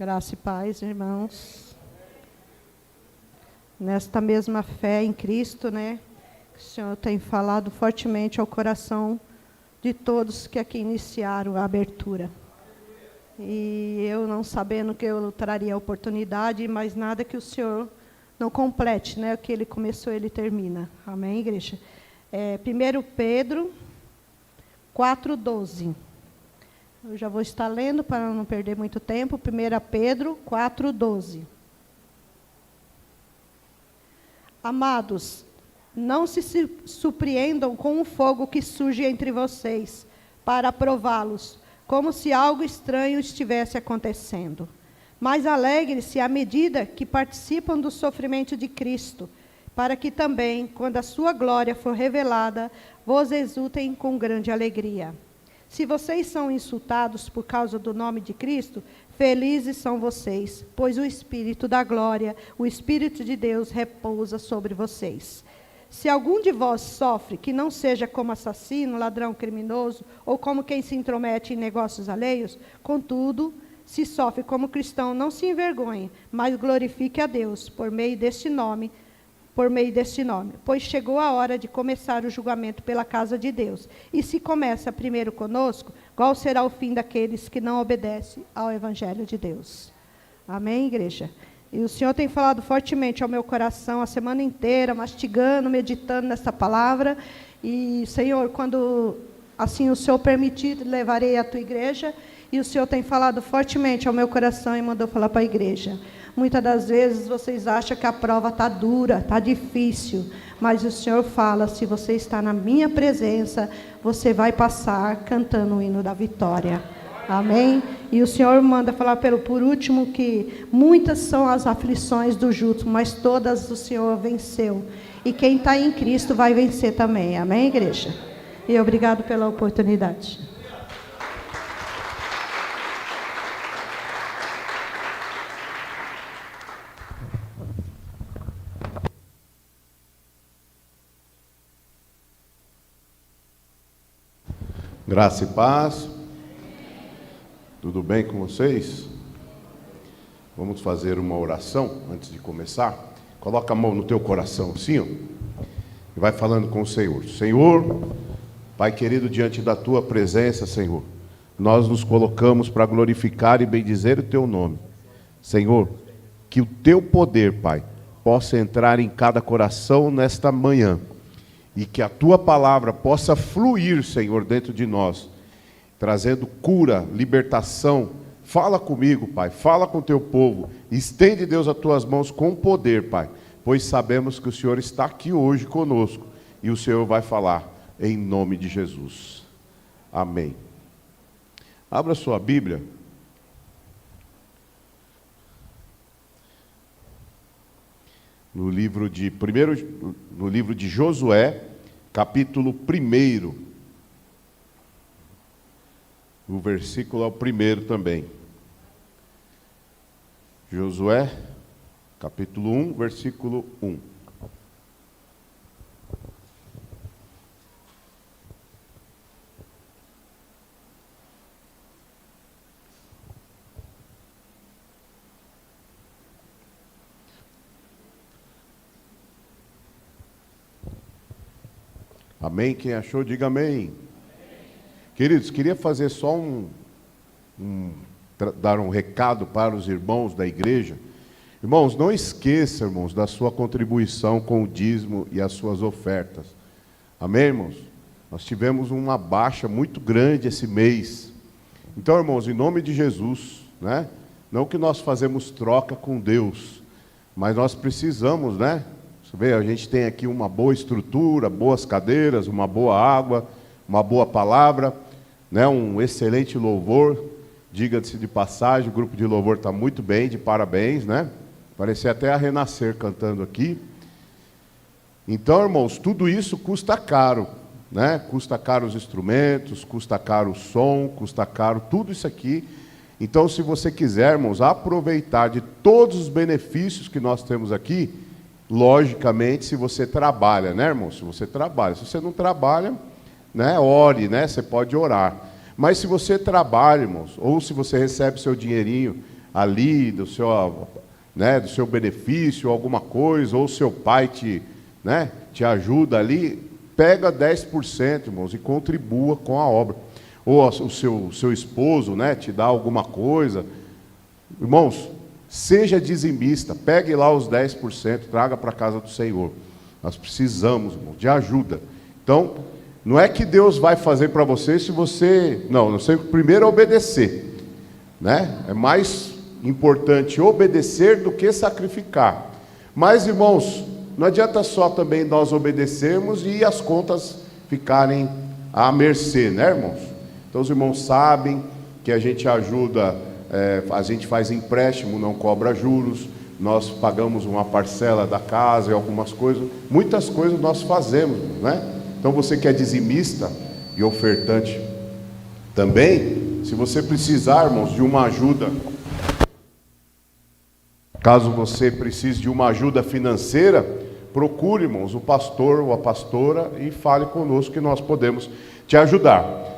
Graça e paz, irmãos. Nesta mesma fé em Cristo, né? Que o Senhor tem falado fortemente ao coração de todos que aqui iniciaram a abertura. E eu não sabendo que eu traria a oportunidade, mas nada que o Senhor não complete, né? O que Ele começou, Ele termina. Amém, igreja? 1 Pedro 4:12. Eu já vou estar lendo para não perder muito tempo. 1 Pedro 4:12. Amados, não se surpreendam com o fogo que surge entre vocês, para prová-los, como se algo estranho estivesse acontecendo. Mas alegre-se à medida que participam do sofrimento de Cristo, para que também, quando a sua glória for revelada, vos exultem com grande alegria. Se vocês são insultados por causa do nome de Cristo, felizes são vocês, pois o Espírito da glória, o Espírito de Deus, repousa sobre vocês. Se algum de vós sofre, que não seja como assassino, ladrão, criminoso, ou como quem se intromete em negócios alheios, contudo, se sofre como cristão, não se envergonhe, mas glorifique a Deus por meio deste nome, pois chegou a hora de começar o julgamento pela casa de Deus. E se começa primeiro conosco, qual será o fim daqueles que não obedecem ao Evangelho de Deus? Amém, igreja? E o Senhor tem falado fortemente ao meu coração a semana inteira, mastigando, meditando nessa palavra. E, Senhor, quando assim o Senhor permitir, levarei à tua igreja. E o Senhor tem falado fortemente ao meu coração e mandou falar para a igreja. Muitas das vezes vocês acham que a prova está dura, está difícil, mas o Senhor fala, se você está na minha presença, você vai passar cantando o hino da vitória. Amém? E o Senhor manda falar por último que muitas são as aflições do justo, mas todas o Senhor venceu. E quem está em Cristo vai vencer também. Amém, igreja? E obrigado pela oportunidade. Graça e paz. Tudo bem com vocês? Vamos fazer uma oração antes de começar. Coloca a mão no teu coração assim, ó, e vai falando com o Senhor. Senhor, Pai querido, diante da tua presença, Senhor, nós nos colocamos para glorificar e bendizer o teu nome. Senhor, que o teu poder, Pai, possa entrar em cada coração nesta manhã. E que a tua palavra possa fluir, Senhor, dentro de nós, trazendo cura, libertação. Fala comigo, Pai, fala com o teu povo. Estende, Deus, as tuas mãos com poder, Pai, pois sabemos que o Senhor está aqui hoje conosco e o Senhor vai falar em nome de Jesus. Amém. Abra sua Bíblia. No livro de Josué, capítulo 1. O versículo é o 1 também. Josué, capítulo 1, versículo 1. Amém? Quem achou, diga amém. Amém. Queridos, queria fazer só dar um recado para os irmãos da igreja. Irmãos, não esqueçam, irmãos, da sua contribuição com o dízimo e as suas ofertas. Amém, irmãos? Nós tivemos uma baixa muito grande esse mês. Então, irmãos, em nome de Jesus, né? Não que nós fazemos troca com Deus, mas nós precisamos, né? Você vê, a gente tem aqui uma boa estrutura, boas cadeiras, uma boa água, uma boa palavra, né? Um excelente louvor. Diga-se de passagem, o grupo de louvor está muito bem, de parabéns, né? Parecia até a Renascer cantando aqui. Então, irmãos, tudo isso custa caro, né? Custa caro os instrumentos, custa caro o som, custa caro tudo isso aqui. Então, se você quiser, irmãos, aproveitar de todos os benefícios que nós temos aqui, logicamente, se você trabalha, né, irmão? Se você trabalha. Se você não trabalha, né, ore, né? Você pode orar. Mas se você trabalha, irmãos, ou se você recebe seu dinheirinho ali do seu benefício, alguma coisa, ou seu pai te ajuda ali, pega 10%, irmãos, e contribua com a obra. Ou o seu esposo, te dá alguma coisa. Irmãos, seja dizimista, pegue lá os 10%, traga para a casa do Senhor. Nós precisamos, irmão, de ajuda. Então, não é que Deus vai fazer para você se você... Não, você primeiro obedecer. É mais importante obedecer do que sacrificar. Mas, irmãos, não adianta só também nós obedecermos e as contas ficarem à mercê, irmãos? Então, os irmãos sabem que a gente ajuda, a gente faz empréstimo, não cobra juros, nós pagamos uma parcela da casa e algumas coisas, muitas coisas nós fazemos, Então, você que é dizimista e ofertante também, se você precisar, irmãos, de uma ajuda, caso você precise de uma ajuda financeira, procure, irmãos, o pastor ou a pastora e fale conosco que nós podemos te ajudar.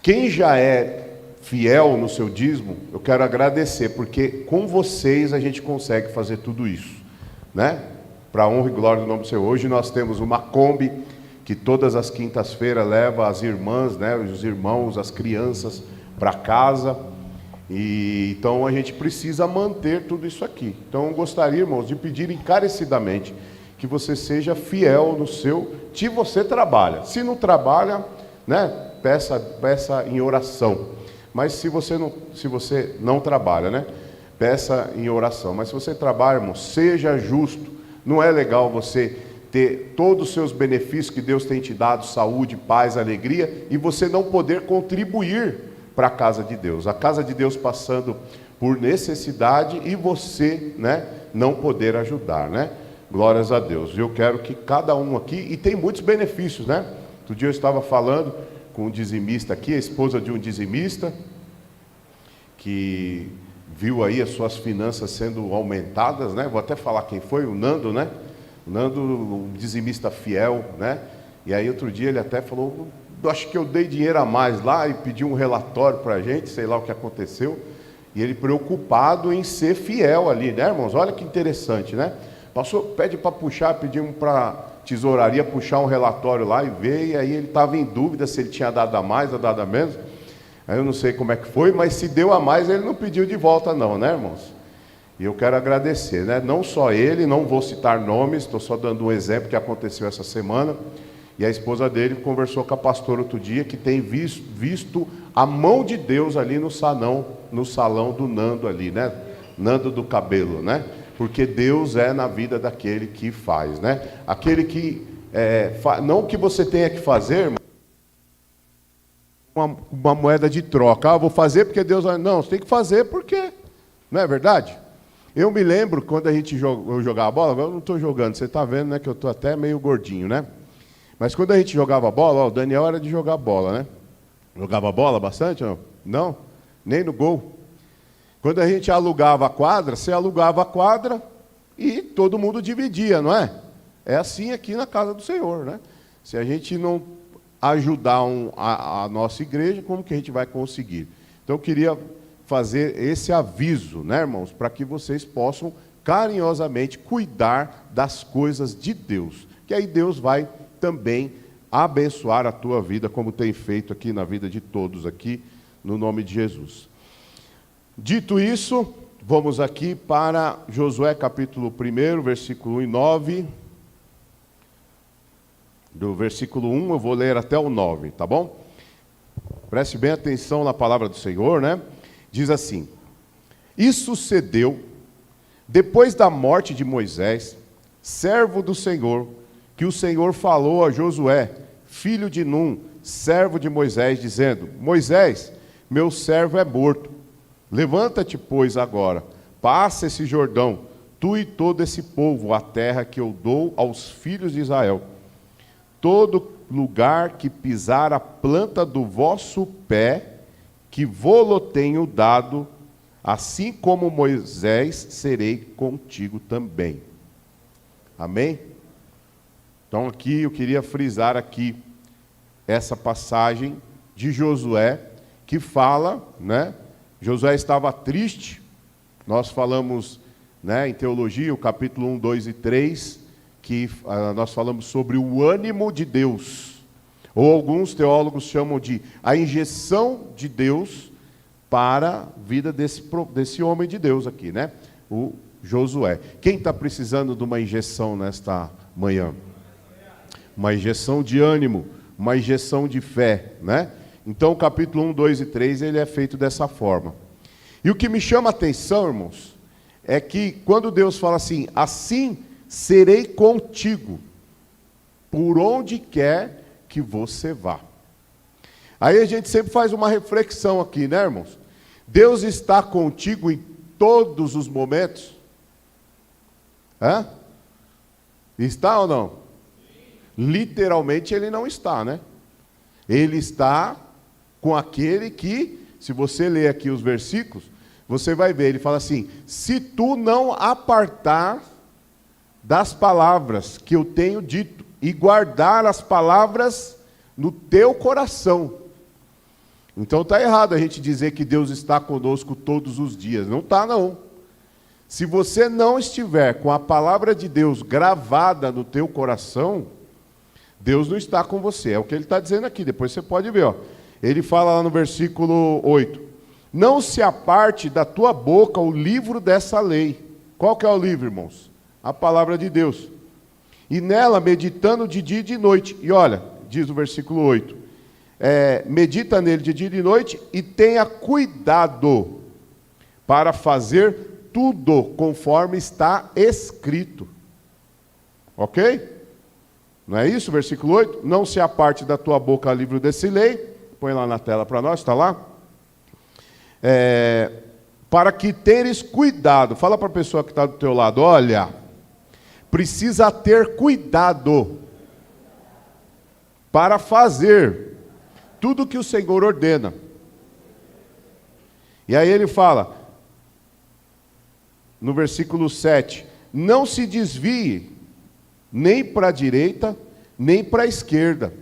Quem já é fiel no seu dízimo, eu quero agradecer, porque com vocês a gente consegue fazer tudo isso, Para a honra e glória do nome do Senhor. Hoje nós temos uma Kombi, que todas as quintas-feiras leva as irmãs, os irmãos, as crianças para casa. E então a gente precisa manter tudo isso aqui. Então eu gostaria, irmãos, de pedir encarecidamente que você seja fiel no se você trabalha. Se não trabalha, peça em oração. Mas se você não trabalha, peça em oração. Mas se você trabalha, irmão, seja justo. Não é legal você ter todos os seus benefícios que Deus tem te dado, saúde, paz, alegria, e você não poder contribuir para a casa de Deus. A casa de Deus passando por necessidade e você, não poder ajudar, Glórias a Deus. Eu quero que cada um aqui, e tem muitos benefícios, Outro dia eu estava falando com um dizimista aqui, a esposa de um dizimista, que viu aí as suas finanças sendo aumentadas, Vou até falar quem foi, o Nando, O Nando, um dizimista fiel, E aí outro dia ele até falou, acho que eu dei dinheiro a mais lá e pediu um relatório para a gente, sei lá o que aconteceu. E ele preocupado em ser fiel ali, irmãos? Olha que interessante, Passou, pede para puxar, pedimos para a tesouraria puxar um relatório lá e ver, e aí ele estava em dúvida se ele tinha dado a mais ou dado a menos. Aí eu não sei como é que foi, mas se deu a mais, ele não pediu de volta não, irmãos? E eu quero agradecer, não só ele, não vou citar nomes, estou só dando um exemplo que aconteceu essa semana. E a esposa dele conversou com a pastora outro dia, que tem visto a mão de Deus ali no salão do Nando ali, Nando do cabelo, Porque Deus é na vida daquele que faz, Aquele que, não o que você tenha que fazer, irmão, uma moeda de troca. Vou fazer porque Deus vai... Não, você tem que fazer porque... Não é verdade? Eu me lembro quando a gente jogava bola, agora eu não estou jogando, você está vendo, que eu estou até meio gordinho, Mas quando a gente jogava bola, o Daniel era de jogar bola, Jogava bola bastante, não? Não? Nem no gol. Quando a gente alugava a quadra, você alugava a quadra e todo mundo dividia, não é? É assim aqui na casa do Senhor, Se a gente não ajudar a nossa igreja, como que a gente vai conseguir? Então eu queria fazer esse aviso, irmãos, para que vocês possam carinhosamente cuidar das coisas de Deus, que aí Deus vai também abençoar a tua vida, como tem feito aqui na vida de todos aqui, no nome de Jesus. Dito isso, vamos aqui para Josué capítulo 1, versículo 1 e 9. Do versículo 1 eu vou ler até o 9, tá bom? Preste bem atenção na palavra do Senhor, Diz assim: E sucedeu, depois da morte de Moisés, servo do Senhor, que o Senhor falou a Josué, filho de Num, servo de Moisés, dizendo: Moisés, meu servo é morto. Levanta-te, pois, agora, passa esse Jordão, tu e todo esse povo, a terra que eu dou aos filhos de Israel. Todo lugar que pisar a planta do vosso pé, que vô-lo tenho dado, assim como Moisés, serei contigo também. Amém? Então aqui eu queria frisar aqui essa passagem de Josué, que fala, Josué estava triste, Nós falamos, né, em teologia, o capítulo 1, 2 e 3, que nós falamos sobre o ânimo de Deus. Ou alguns teólogos chamam de a injeção de Deus para a vida desse homem de Deus aqui, né? O Josué. Quem está precisando de uma injeção nesta manhã? Uma injeção de ânimo, uma injeção de fé, né? Então o capítulo 1, 2 e 3, ele é feito dessa forma. E o que me chama a atenção, irmãos, é que quando Deus fala assim, assim serei contigo, por onde quer que você vá. Aí a gente sempre faz uma reflexão aqui, né, irmãos? Deus está contigo em todos os momentos? Hã? Está ou não? Literalmente ele não está, né? Ele está com aquele que, se você ler aqui os versículos, você vai ver, ele fala assim, se tu não apartar das palavras que eu tenho dito, e guardar as palavras no teu coração. Então está errado a gente dizer que Deus está conosco todos os dias. Não está, não. Se você não estiver com a palavra de Deus gravada no teu coração, Deus não está com você. É o que ele está dizendo aqui, depois você pode ver. Ó. Ele fala lá no versículo 8. Não se aparte da tua boca o livro dessa lei. Qual que é o livro, irmãos? A palavra de Deus. E nela meditando de dia e de noite. E olha, diz o versículo 8. Medita nele de dia e de noite e tenha cuidado para fazer tudo conforme está escrito. Ok? Não é isso? Versículo 8. Não se aparte da tua boca o livro desse lei. Põe lá na tela para nós, está lá? Para que teres cuidado. Fala para a pessoa que está do teu lado, olha, precisa ter cuidado para fazer tudo que o Senhor ordena. E aí ele fala, no versículo 7, não se desvie nem para a direita, nem para a esquerda.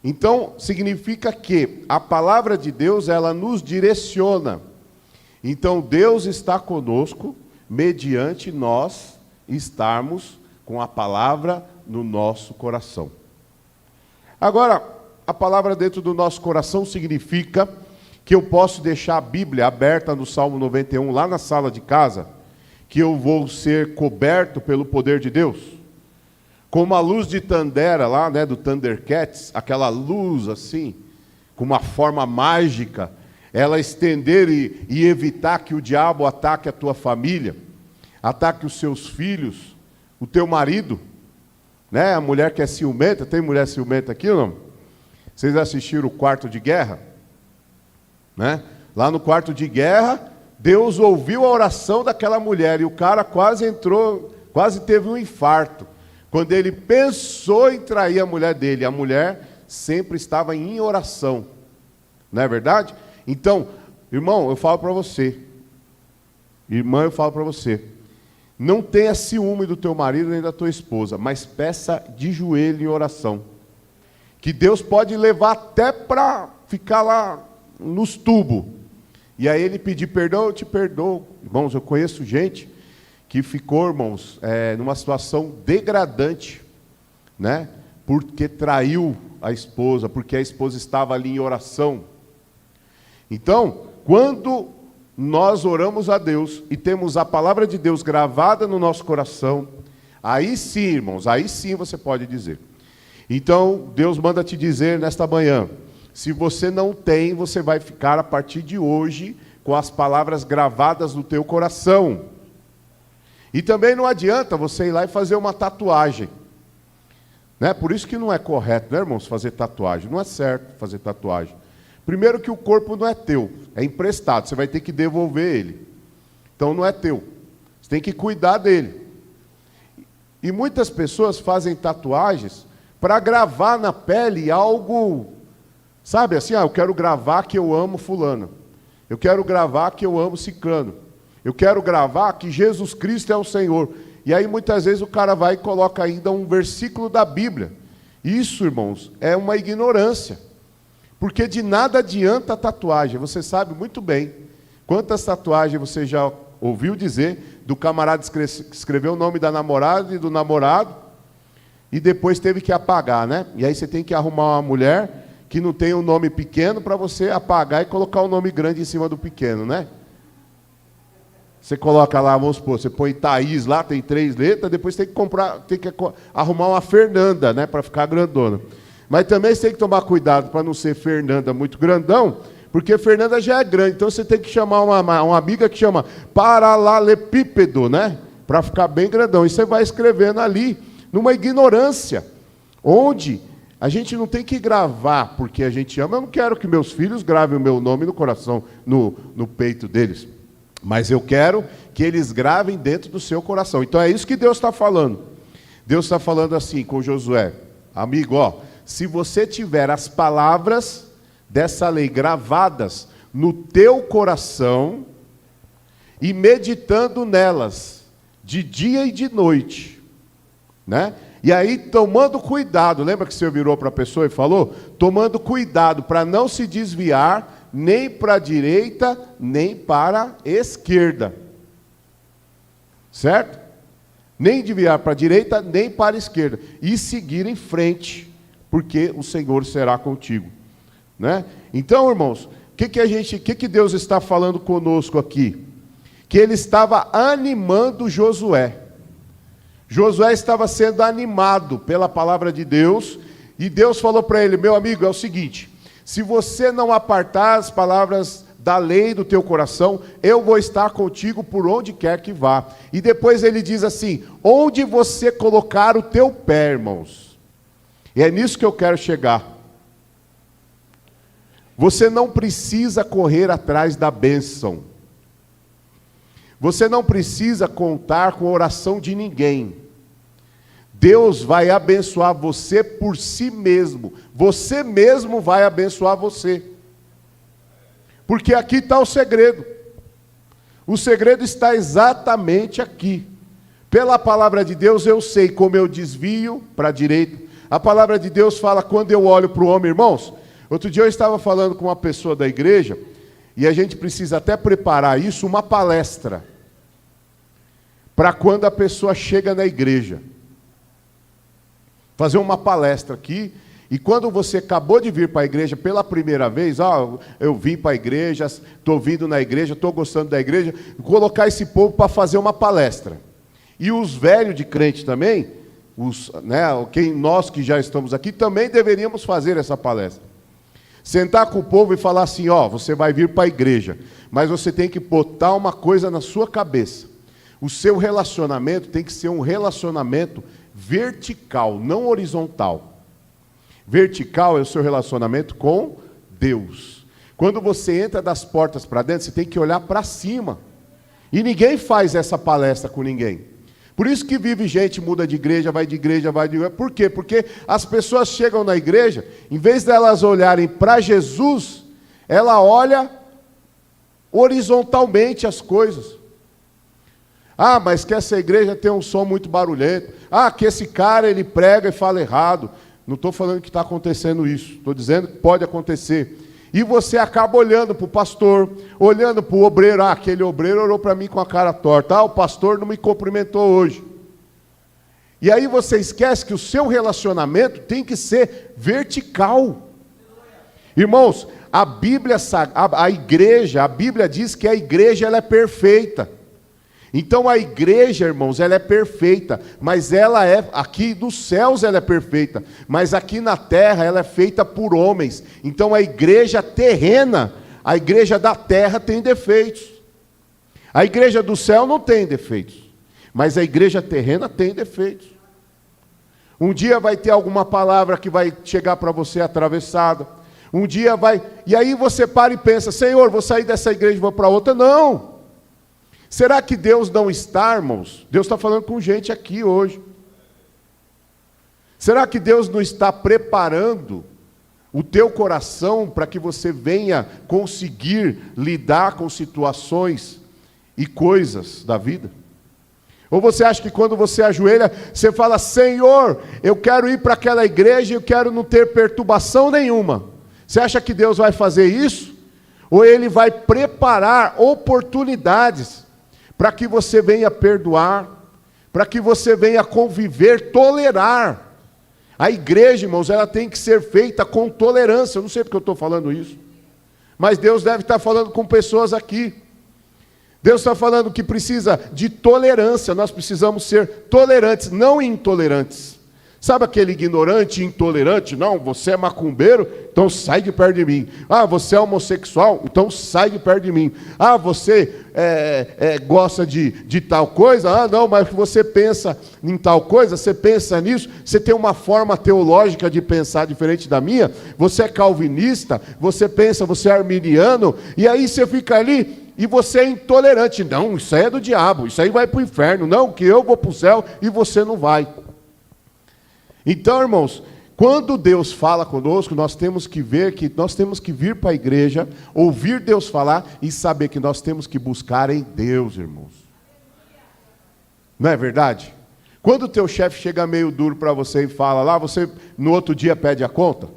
Então, significa que a palavra de Deus, ela nos direciona. Então, Deus está conosco, mediante nós estarmos com a palavra no nosso coração. Agora, a palavra dentro do nosso coração significa que eu posso deixar a Bíblia aberta no Salmo 91, lá na sala de casa, que eu vou ser coberto pelo poder de Deus. Como a luz de Tandera lá, né, do Thundercats, aquela luz assim, com uma forma mágica, ela estender e evitar que o diabo ataque a tua família, ataque os seus filhos, o teu marido, né? A mulher que é ciumenta, tem mulher ciumenta aqui ou não? Vocês assistiram o Quarto de Guerra? Né? Lá no Quarto de Guerra, Deus ouviu a oração daquela mulher e o cara quase teve um infarto. Quando ele pensou em trair a mulher dele, a mulher sempre estava em oração. Não é verdade? Então, irmão, eu falo para você. Irmã, eu falo para você. Não tenha ciúme do teu marido nem da tua esposa, mas peça de joelho em oração. Que Deus pode levar até para ficar lá nos tubos. E aí ele pedir perdão, eu te perdoo. Irmãos, eu conheço gente que ficou, irmãos, numa situação degradante, né? Porque traiu a esposa, porque a esposa estava ali em oração. Então, quando nós oramos a Deus e temos a palavra de Deus gravada no nosso coração, aí sim, irmãos, aí sim você pode dizer. Então, Deus manda te dizer nesta manhã, se você não tem, você vai ficar a partir de hoje com as palavras gravadas no teu coração. E também não adianta você ir lá e fazer uma tatuagem. Né? Por isso que não é correto, né, irmãos, fazer tatuagem. Não é certo fazer tatuagem. Primeiro que o corpo não é teu, é emprestado, você vai ter que devolver ele. Então não é teu, você tem que cuidar dele. E muitas pessoas fazem tatuagens para gravar na pele algo, sabe assim, eu quero gravar que eu amo fulano. Eu quero gravar que eu amo ciclano. Eu quero gravar que Jesus Cristo é o Senhor. E aí muitas vezes o cara vai e coloca ainda um versículo da Bíblia. Isso, irmãos, é uma ignorância. Porque de nada adianta a tatuagem. Você sabe muito bem quantas tatuagens você já ouviu dizer do camarada que escreveu o nome da namorada e do namorado, e depois teve que apagar, né? E aí você tem que arrumar uma mulher que não tem um nome pequeno para você apagar e colocar um nome grande em cima do pequeno, né? Você coloca lá, vamos supor, você põe Thaís lá, tem 3 letras, depois tem que arrumar uma Fernanda, né, para ficar grandona. Mas também você tem que tomar cuidado para não ser Fernanda muito grandão, porque Fernanda já é grande, então você tem que chamar uma amiga que chama Paralelepípedo, né, para ficar bem grandão. E você vai escrevendo ali, numa ignorância, onde a gente não tem que gravar porque a gente ama. Eu não quero que meus filhos gravem o meu nome no coração, no peito deles. Mas eu quero que eles gravem dentro do seu coração. Então é isso que Deus está falando. Deus está falando assim com Josué: amigo, ó, se você tiver as palavras dessa lei gravadas no teu coração e meditando nelas de dia e de noite, né? E aí tomando cuidado, lembra que o senhor virou para a pessoa e falou? Tomando cuidado para não se desviar nem para a direita, nem para a esquerda. Certo? Nem desviar para a direita, nem para a esquerda. E seguir em frente, porque o Senhor será contigo. Né? Então, irmãos, o que Deus está falando conosco aqui? Que Ele estava animando Josué. Josué estava sendo animado pela palavra de Deus, e Deus falou para ele: meu amigo, é o seguinte, se você não apartar as palavras da lei do teu coração, eu vou estar contigo por onde quer que vá. E depois ele diz assim: onde você colocar o teu pé, irmãos. E é nisso que eu quero chegar. Você não precisa correr atrás da bênção. Você não precisa contar com a oração de ninguém. Deus vai abençoar você por si mesmo. Você mesmo vai abençoar você. Porque aqui está o segredo. O segredo está exatamente aqui. Pela palavra de Deus eu sei como eu desvio para a direita. A palavra de Deus fala quando eu olho para o homem, irmãos. Outro dia eu estava falando com uma pessoa da igreja, e a gente precisa até preparar isso, uma palestra, para quando a pessoa chega na igreja. Fazer uma palestra aqui, e quando você acabou de vir para a igreja pela primeira vez, eu vim para a igreja, estou vindo na igreja, estou gostando da igreja, colocar esse povo para fazer uma palestra. E os velhos de crente também, nós que já estamos aqui, também deveríamos fazer essa palestra. Sentar com o povo e falar assim: você vai vir para a igreja, mas você tem que botar uma coisa na sua cabeça. O seu relacionamento tem que ser um relacionamento vertical, não horizontal. Vertical é o seu relacionamento com Deus. Quando você entra das portas para dentro, você tem que olhar para cima. E ninguém faz essa palestra com ninguém. Por isso que vive gente, muda de igreja, vai de igreja, vai de igreja. Por quê? Porque as pessoas chegam na igreja, em vez delas olharem para Jesus, ela olha horizontalmente as coisas. Mas que essa igreja tem um som muito barulhento. Que esse cara ele prega e fala errado. Não estou falando que está acontecendo isso. Estou dizendo que pode acontecer. E você acaba olhando para o pastor, olhando para o obreiro. Aquele obreiro orou para mim com a cara torta. O pastor não me cumprimentou hoje. E aí você esquece que o seu relacionamento tem que ser vertical. Irmãos, a Bíblia diz que a igreja ela é perfeita. Então a igreja, irmãos, ela é perfeita, mas ela é, aqui nos céus ela é perfeita, mas aqui na terra ela é feita por homens. Então a igreja terrena, a igreja da terra tem defeitos. A igreja do céu não tem defeitos, mas a igreja terrena tem defeitos. Um dia vai ter alguma palavra que vai chegar para você atravessada, um dia vai, e aí você para e pensa: Senhor, vou sair dessa igreja e vou para outra. Não! Será que Deus não está, irmãos? Deus está falando com gente aqui hoje. Será que Deus não está preparando o teu coração para que você venha conseguir lidar com situações e coisas da vida? Ou você acha que quando você ajoelha, você fala: Senhor, eu quero ir para aquela igreja e eu quero não ter perturbação nenhuma. Você acha que Deus vai fazer isso? Ou Ele vai preparar oportunidades para que você venha perdoar, para que você venha conviver, tolerar. A igreja, irmãos, ela tem que ser feita com tolerância. Eu não sei porque eu estou falando isso, mas Deus deve estar falando com pessoas aqui. Deus está falando que precisa de tolerância. Nós precisamos ser tolerantes, não intolerantes. Sabe aquele ignorante, intolerante? Não, você é macumbeiro, então sai de perto de mim. Ah, você é homossexual, então sai de perto de mim. Ah, você gosta de tal coisa? Ah, não, mas você pensa em tal coisa, você pensa nisso, você tem uma forma teológica de pensar diferente da minha, você é calvinista, você é arminiano, e aí você fica ali e você é intolerante. Não, isso aí é do diabo, isso aí vai para o inferno. Não, que eu vou para o céu e você não vai. Então, irmãos, quando Deus fala conosco, nós temos que ver que nós temos que vir para a igreja, ouvir Deus falar e saber que nós temos que buscar em Deus, irmãos. Não é verdade? Quando o teu chefe chega meio duro para você e fala lá, você no outro dia pede a conta?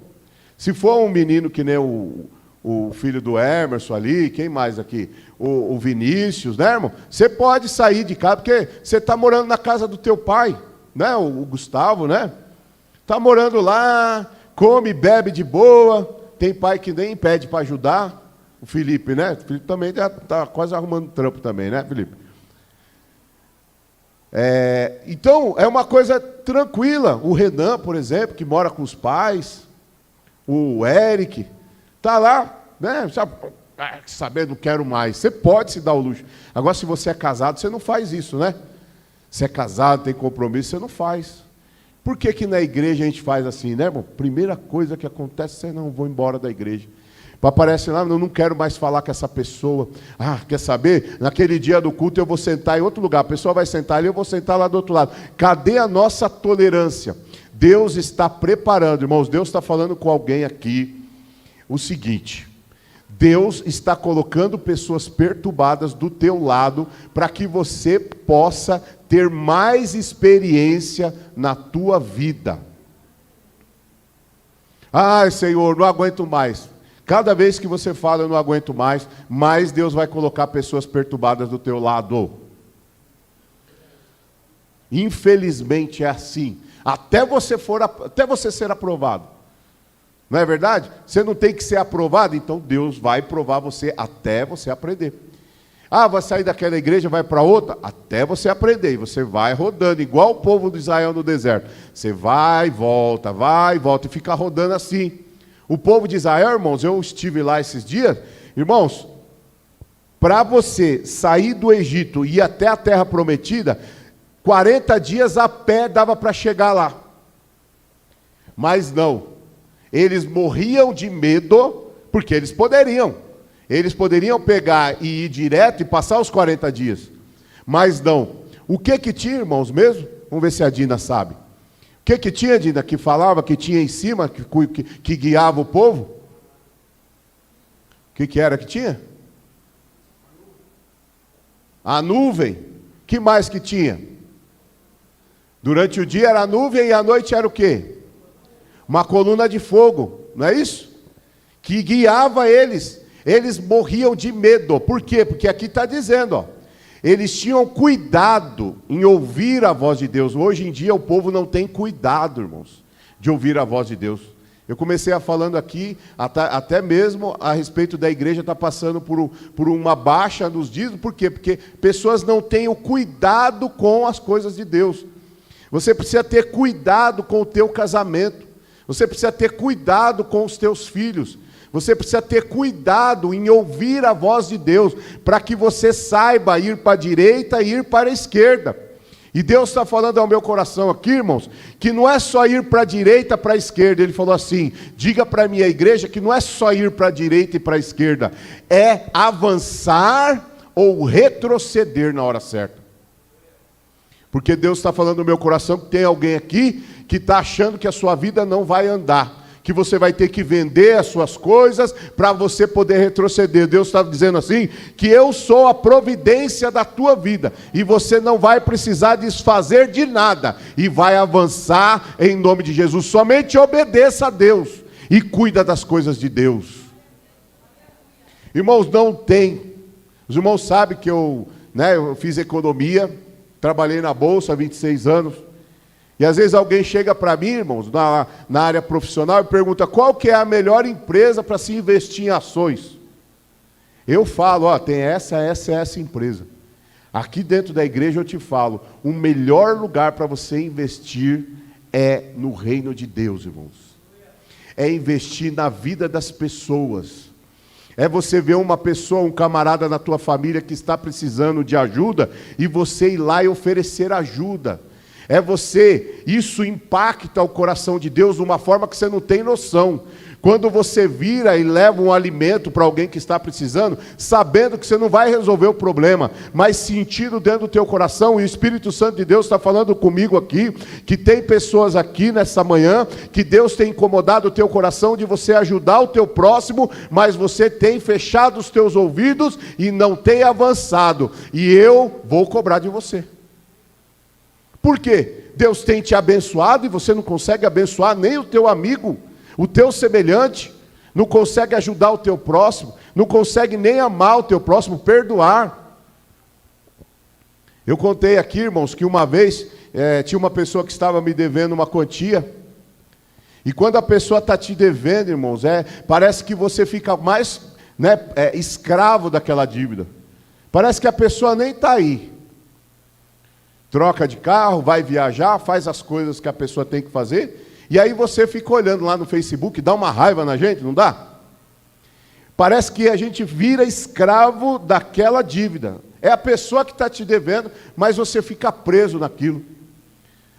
Se for um menino que nem o filho do Emerson ali, quem mais aqui? O Vinícius, né, irmão? Você pode sair de casa, porque você está morando na casa do teu pai, né? O Gustavo, né? Está morando lá, come, bebe de boa. Tem pai que nem pede para ajudar. O Felipe, né? O Felipe também está quase arrumando trampo também, né, Felipe? Então, é uma coisa tranquila. O Renan, por exemplo, que mora com os pais. O Eric, está lá, né? Saber, não quero mais. Você pode se dar o luxo. Agora, se você é casado, você não faz isso, né? Se é casado, tem compromisso, você não faz. Por que que na igreja a gente faz assim, né, irmão? Primeira coisa que acontece, você não vou embora da igreja. Aparece lá, eu não quero mais falar com essa pessoa. Ah, quer saber? Naquele dia do culto eu vou sentar em outro lugar. A pessoa vai sentar ali, eu vou sentar lá do outro lado. Cadê a nossa tolerância? Deus está preparando, irmãos, Deus está falando com alguém aqui o seguinte: Deus está colocando pessoas perturbadas do teu lado para que você possa ter mais experiência na tua vida. Ai, Senhor, não aguento mais. Cada vez que você fala, eu não aguento mais, mais Deus vai colocar pessoas perturbadas do teu lado. Infelizmente é assim. Até você ser aprovado. Não é verdade? Você não tem que ser aprovado, então Deus vai provar você até você aprender. Ah, vai sair daquela igreja, vai para outra, até você aprender. E você vai rodando, igual o povo de Israel no deserto. Você vai e volta, e fica rodando assim. O povo de Israel, irmãos, eu estive lá esses dias. Irmãos, para você sair do Egito e ir até a terra prometida, 40 dias a pé dava para chegar lá. Mas não. Eles morriam de medo, porque eles poderiam. Eles poderiam pegar e ir direto e passar os 40 dias. Mas não. O que tinha, irmãos, mesmo? Vamos ver se a Dina sabe. O que tinha, Dina, que falava, que tinha em cima, que guiava o povo? O que era que tinha? A nuvem. Que mais que tinha? Durante o dia era a nuvem e à noite era o quê? Uma coluna de fogo, não é isso? Que guiava eles. Eles morriam de medo. Por quê? Porque aqui está dizendo, ó, eles tinham cuidado em ouvir a voz de Deus. Hoje em dia o povo não tem cuidado, irmãos, de ouvir a voz de Deus. Eu comecei a falando aqui, até mesmo a respeito da igreja estar passando por uma baixa nos dízimos. Por quê? Porque pessoas não têm o cuidado com as coisas de Deus. Você precisa ter cuidado com o teu casamento. Você precisa ter cuidado com os teus filhos. Você precisa ter cuidado em ouvir a voz de Deus, para que você saiba ir para a direita e ir para a esquerda. E Deus está falando ao meu coração aqui, irmãos, que não é só ir para a direita, para a esquerda. Ele falou assim: diga para a minha igreja que não é só ir para a direita e para a esquerda, é avançar ou retroceder na hora certa. Porque Deus está falando no meu coração que tem alguém aqui que está achando que a sua vida não vai andar, que você vai ter que vender as suas coisas para você poder retroceder. Deus está dizendo assim, que eu sou a providência da tua vida, e você não vai precisar desfazer de nada, e vai avançar em nome de Jesus. Somente obedeça a Deus, e cuida das coisas de Deus. Irmãos, não tem, os irmãos sabem que eu né, eu fiz economia, trabalhei na Bolsa há 26 anos. E às vezes alguém chega para mim, irmãos, na área profissional e pergunta qual que é a melhor empresa para se investir em ações. Eu falo, ó, tem essa empresa. Aqui dentro da igreja eu te falo, o melhor lugar para você investir é no reino de Deus, irmãos. É investir na vida das pessoas. É você ver uma pessoa, um camarada na tua família que está precisando de ajuda e você ir lá e oferecer ajuda. É você, isso impacta o coração de Deus de uma forma que você não tem noção. Quando você vira e leva um alimento para alguém que está precisando, sabendo que você não vai resolver o problema, mas sentindo dentro do teu coração, e o Espírito Santo de Deus está falando comigo aqui, que tem pessoas aqui nessa manhã, que Deus tem incomodado o teu coração de você ajudar o teu próximo, mas você tem fechado os teus ouvidos e não tem avançado, e eu vou cobrar de você. Por quê? Deus tem te abençoado e você não consegue abençoar nem o teu amigo, o teu semelhante, não consegue ajudar o teu próximo, não consegue nem amar o teu próximo, perdoar. Eu contei aqui, irmãos, que uma vez tinha uma pessoa que estava me devendo uma quantia, e quando a pessoa está te devendo, irmãos, parece que você fica mais escravo daquela dívida. Parece que a pessoa nem está aí. Troca de carro, vai viajar, faz as coisas que a pessoa tem que fazer, e aí você fica olhando lá no Facebook, dá uma raiva na gente, não dá? Parece que a gente vira escravo daquela dívida. É a pessoa que está te devendo, mas você fica preso naquilo.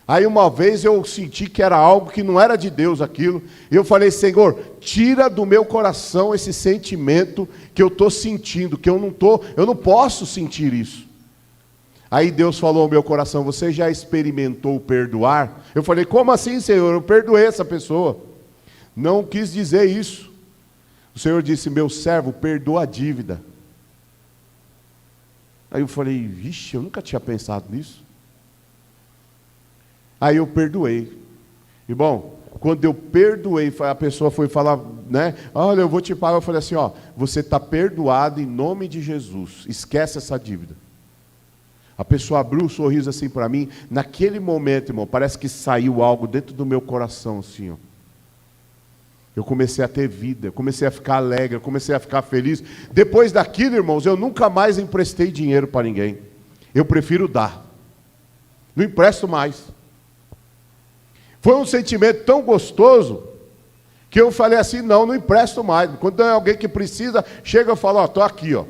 Aí uma vez eu senti que era algo que não era de Deus aquilo, e eu falei, Senhor, tira do meu coração esse sentimento que eu estou sentindo, que eu não posso sentir isso. Aí Deus falou ao meu coração, você já experimentou perdoar? Eu falei, como assim, Senhor? Eu perdoei essa pessoa. Não quis dizer isso. O Senhor disse, meu servo, perdoa a dívida. Aí eu falei, vixe, eu nunca tinha pensado nisso. Aí eu perdoei. E bom, quando eu perdoei, a pessoa foi falar, né? Olha, eu vou te pagar. Eu falei assim, ó, você está perdoado em nome de Jesus. Esquece essa dívida. A pessoa abriu um sorriso assim para mim. Naquele momento, irmão, parece que saiu algo dentro do meu coração, assim, ó. Eu comecei a ter vida, eu comecei a ficar alegre, eu comecei a ficar feliz. Depois daquilo, irmãos, eu nunca mais emprestei dinheiro para ninguém. Eu prefiro dar. Não empresto mais. Foi um sentimento tão gostoso que eu falei assim, não empresto mais. Quando é alguém que precisa, chega e fala, ó, estou aqui, ó.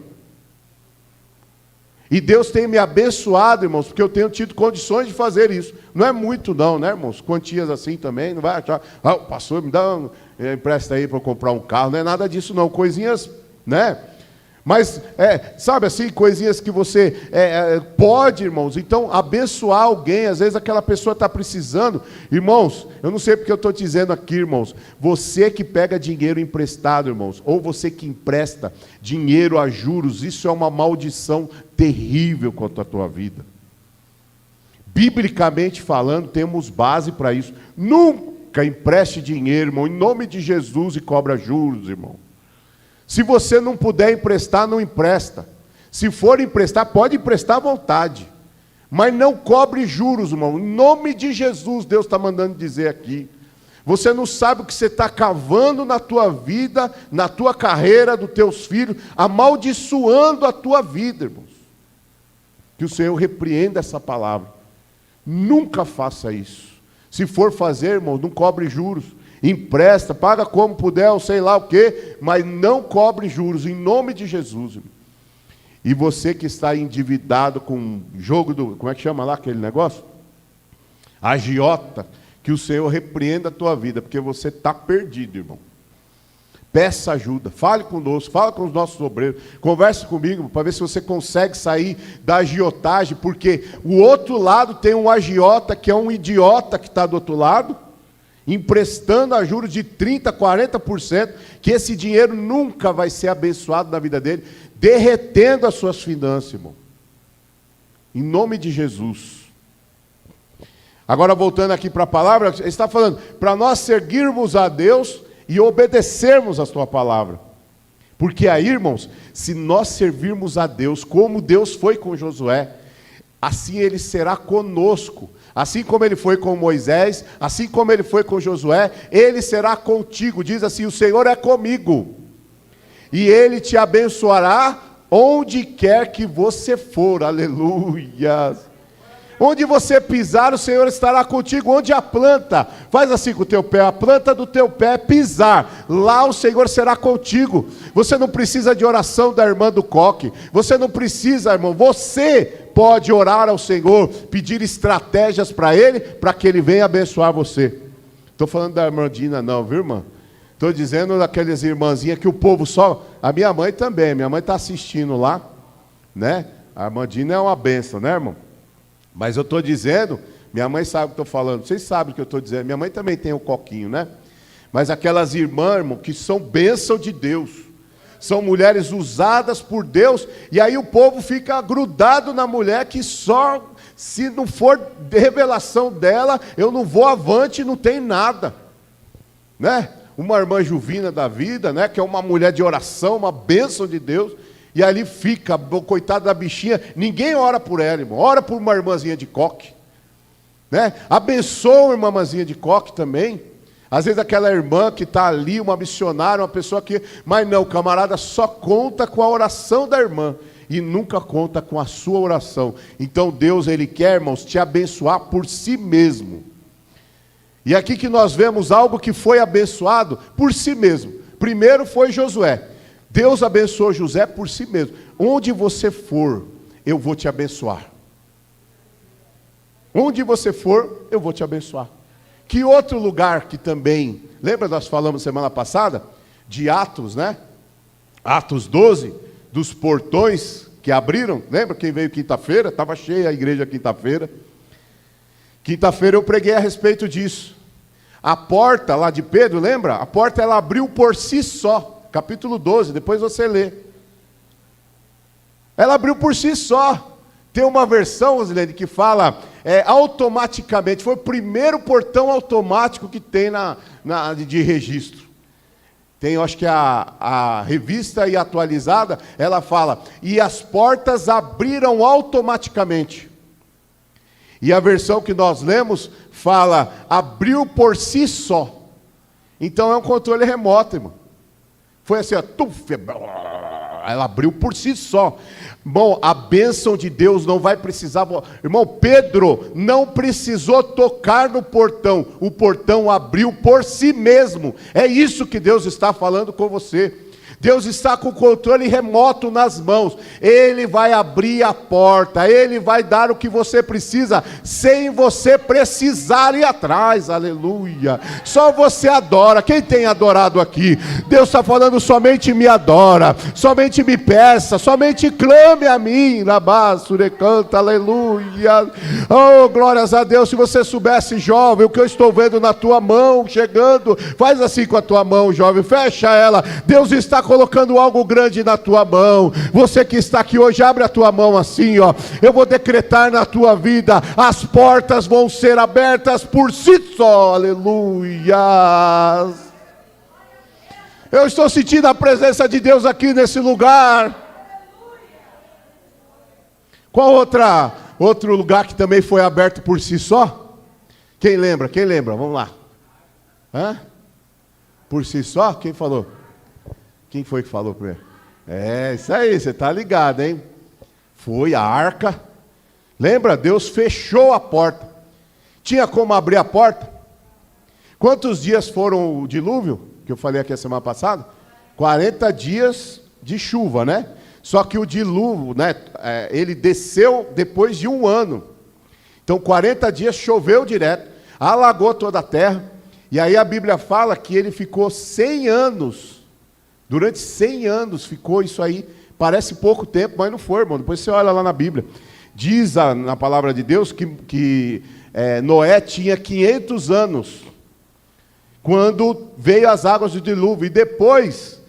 E Deus tem me abençoado, irmãos, porque eu tenho tido condições de fazer isso. Não é muito não, né, irmãos? Quantias assim também, não vai achar, pastor, me dá empresta aí para eu comprar um carro. Não é nada disso não, coisinhas, né? Mas, sabe assim, coisinhas que você pode, irmãos, então, abençoar alguém, às vezes aquela pessoa está precisando. Irmãos, eu não sei porque eu estou dizendo aqui, irmãos, você que pega dinheiro emprestado, irmãos, ou você que empresta dinheiro a juros, isso é uma maldição terrível quanto à tua vida. Biblicamente falando, temos base para isso. Nunca empreste dinheiro, irmão, em nome de Jesus e cobra juros, irmão. Se você não puder emprestar, não empresta. Se for emprestar, pode emprestar à vontade. Mas não cobre juros, irmão. Em nome de Jesus, Deus está mandando dizer aqui. Você não sabe o que você está cavando na tua vida, na tua carreira, dos teus filhos, amaldiçoando a tua vida, irmãos. Que o Senhor repreenda essa palavra. Nunca faça isso. Se for fazer, irmão, não cobre juros. Empresta, paga como puder, ou sei lá o quê, mas não cobre juros, em nome de Jesus. Irmão. E você que está endividado com jogo do... Como é que chama lá aquele negócio? Agiota. Que o Senhor repreenda a tua vida, porque você está perdido, irmão. Peça ajuda, fale conosco, fale com os nossos obreiros, converse comigo para ver se você consegue sair da agiotagem, porque o outro lado tem um agiota que é um idiota que está do outro lado, emprestando a juros de 30%, 40%, que esse dinheiro nunca vai ser abençoado na vida dele, derretendo as suas finanças, irmão. Em nome de Jesus. Agora, voltando aqui para a palavra, ele está falando, para nós seguirmos a Deus e obedecermos a sua palavra. Porque aí, irmãos, se nós servirmos a Deus como Deus foi com Josué, assim Ele será conosco. Assim como Ele foi com Moisés, assim como Ele foi com Josué, Ele será contigo. Diz assim: o Senhor é comigo, e Ele te abençoará onde quer que você for. Aleluia. Onde você pisar, o Senhor estará contigo. Onde a planta, faz assim com o teu pé, a planta do teu pé pisar, lá o Senhor será contigo. Você não precisa de oração da irmã do coque, você não precisa, irmão, você pode orar ao Senhor, pedir estratégias para Ele, para que Ele venha abençoar você. Estou falando da irmã Dina não, viu, irmã? Estou dizendo daquelas irmãzinhas que o povo só... A minha mãe também, minha mãe está assistindo lá, né? A irmã Dina é uma bênção, né, irmão? Mas eu estou dizendo, minha mãe sabe o que eu estou falando, vocês sabem o que eu estou dizendo, minha mãe também tem o coquinho, né? Mas aquelas irmãs, irmão, que são bênção de Deus, são mulheres usadas por Deus, e aí o povo fica grudado na mulher que só, se não for revelação dela, eu não vou avante, não tem nada, né? Uma irmã Juvina da vida, né? Que é uma mulher de oração, uma bênção de Deus. E ali fica, coitada da bichinha, ninguém ora por ela, irmão. Ora por uma irmãzinha de coque, né? Abençoa uma irmãzinha de coque também. Às vezes aquela irmã que está ali, uma missionária, uma pessoa que... Mas não, o camarada só conta com a oração da irmã e nunca conta com a sua oração. Então Deus, Ele quer, irmãos, te abençoar por si mesmo. E aqui que nós vemos algo que foi abençoado por si mesmo. Primeiro foi Josué. Deus abençoou José por si mesmo. Onde você for, eu vou te abençoar. Onde você for, eu vou te abençoar. Que outro lugar que também... Lembra, nós falamos semana passada? De Atos, né? Atos 12, dos portões que abriram. Lembra quem veio quinta-feira? Estava cheia a igreja quinta-feira. Quinta-feira eu preguei a respeito disso. A porta lá de Pedro, lembra? A porta ela abriu por si só. Capítulo 12, depois você lê. Ela abriu por si só. Tem uma versão, Rosilene, que fala automaticamente. Foi o primeiro portão automático que tem de registro. Tem, eu acho que a revista e atualizada, ela fala, e as portas abriram automaticamente. E a versão que nós lemos fala, abriu por si só. Então é um controle remoto, irmão. Foi assim, ó, ela abriu por si só. Irmão, a bênção de Deus não vai precisar... Irmão, Pedro não precisou tocar no portão. O portão abriu por si mesmo. É isso que Deus está falando com você. Deus está com o controle remoto nas mãos. Ele vai abrir a porta. Ele vai dar o que você precisa, sem você precisar ir atrás. Aleluia. Só você adora. Quem tem adorado aqui? Deus está falando, somente me adora. Somente me peça. Somente clame a mim. Canta, aleluia. Oh, glórias a Deus. Se você soubesse, jovem, o que eu estou vendo na tua mão chegando. Faz assim com a tua mão, jovem. Fecha ela. Deus está colocando algo grande na tua mão. Você que está aqui hoje, abre a tua mão assim, ó. Eu vou decretar na tua vida, as portas vão ser abertas por si só. Aleluia. Eu estou sentindo a presença de Deus aqui nesse lugar. Qual outro lugar que também foi aberto por si só? Quem lembra? Quem lembra? Vamos lá. Hã? Por si só? Quem falou? Quem foi que falou primeiro? É, isso aí, você está ligado, hein? Foi a arca. Lembra? Deus fechou a porta. Tinha como abrir a porta? Quantos dias foram o dilúvio? Que eu falei aqui a semana passada? 40 dias de chuva, né? Só que o dilúvio, né? Ele desceu depois de um ano. Então 40 dias choveu direto, alagou toda a terra. E aí a Bíblia fala que ele ficou 100 anos. Durante 100 anos ficou isso aí. Parece pouco tempo, mas não foi, irmão. Depois você olha lá na Bíblia. Diz na palavra de Deus que Noé tinha 500 anos quando veio as águas do dilúvio. E depois,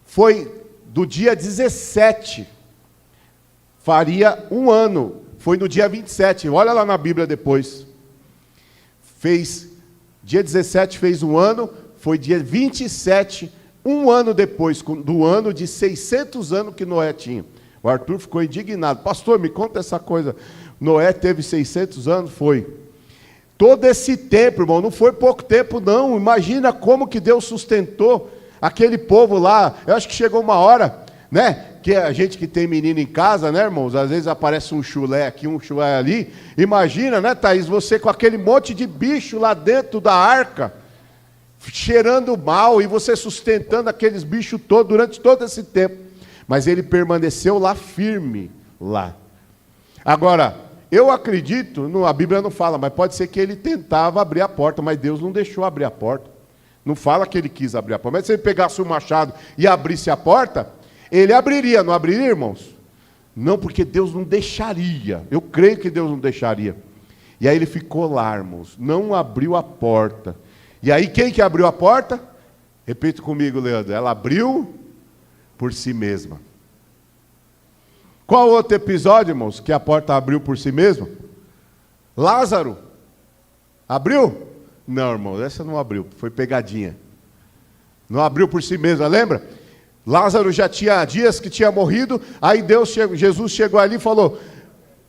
foi do dia 17, faria um ano. Foi no dia 27. Olha lá na Bíblia depois. Dia 17 fez um ano, foi dia 27 Um ano depois, do ano de 600 anos que Noé tinha. O Arthur ficou indignado. Pastor, me conta essa coisa. Noé teve 600 anos? Foi. Todo esse tempo, irmão, não foi pouco tempo não. Imagina como que Deus sustentou aquele povo lá. Eu acho que chegou uma hora, né? Que a gente que tem menino em casa, né, irmãos? Às vezes aparece um chulé aqui, um chulé ali. Imagina, né, Thaís, você com aquele monte de bicho lá dentro da arca, cheirando mal, e você sustentando aqueles bichos todos durante todo esse tempo. Mas ele permaneceu lá firme, lá. Agora, eu acredito, a Bíblia não fala, mas pode ser que ele tentava abrir a porta, mas Deus não deixou abrir a porta. Não fala que ele quis abrir a porta, mas se ele pegasse o machado e abrisse a porta, ele abriria, não abriria, irmãos? Não, porque Deus não deixaria. Eu creio que Deus não deixaria. E aí ele ficou lá, irmãos, não abriu a porta. E aí quem que abriu a porta? Repita comigo, Leandro. Ela abriu por si mesma. Qual outro episódio, irmãos, que a porta abriu por si mesma? Lázaro. Abriu? Não, irmão, essa não abriu, foi pegadinha. Não abriu por si mesma, lembra? Lázaro já tinha dias que tinha morrido, aí Jesus chegou ali e falou,